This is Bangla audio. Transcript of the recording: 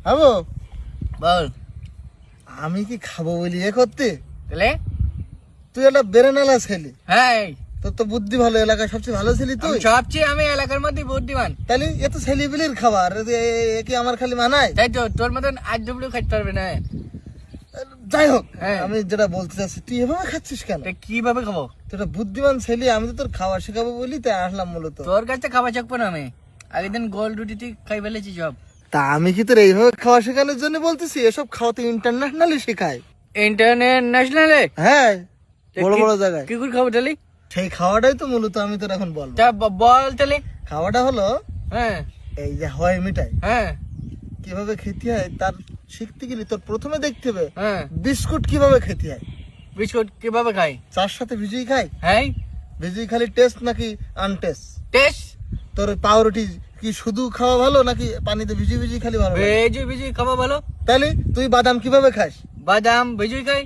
খাবো? বল। আমি কি খাবো বলি এ করতে? তাহলে তুই একটা বেরেনালা ছেলে, হ্যাঁ, তোর তো বুদ্ধি ভালো, এলাকায় সবচেয়ে ভালো ছেলে তুই। সবচেয়ে আমি এলাকার মধ্যে বুদ্ধিমান। তাহলে এ তো ছেলেপিলির খাবার, এ কি আমার খালি মানায়? তাই তো, তোর মতন আজ ডুবলু খাইতে পারবে না। যাই হোক, হ্যাঁ। আমি যেটা বলতে চাচ্ছি, তুই এভাবে খাচ্ছিস কেন? তা কিভাবে খাবো? তুই একটা বুদ্ধিমান ছেলে, আমি তো তোর খাবার শেখাবো বলি তাই আসলাম মূলত। তোর কাছে খাওয়া চাকবো না আমি, আগের দিন গোল রুটি খাই ফেলেছি সব। তা আমি কি তোর এইভাবে খাওয়া শেখানোর জন্য বলতেছি? এসব খাওয়া তো ইন্টারন্যাশনালি শেখায়। ইন্টারন্যাশনালে? হ্যাঁ, বড় বড় জায়গায়। কি করে খাবো তাহলে? সেই খাওয়াটাই তো মূলত আমি তোর এখন বলবো। তা বল তাহলে। খাওয়াটা হলো হ্যাঁ এই যে হয় মিঠাই হ্যাঁ কিভাবে খেতে হয় তার শিখতে গেলে তোর প্রথমে দেখতে হবে হ্যাঁ। বিস্কুট কিভাবে খেতে হয়। বিস্কুট কিভাবে খাই? চার সাথে ভিজিয়ে খাই? হ্যাঁ। ভিজিয়ে খালি টেস্ট নাকি আনটেস্ট? টেস্ট। তোর পাউরুটি কি শুধু খাওয়া ভালো নাকি পানিতে ভিজিয়ে ভিজিয়ে খালি ভালো লাগে? ভেজে খাওয়া ভালো। তাহলে তুই বাদাম কিভাবে খাস? বাদাম ভেজে খাই।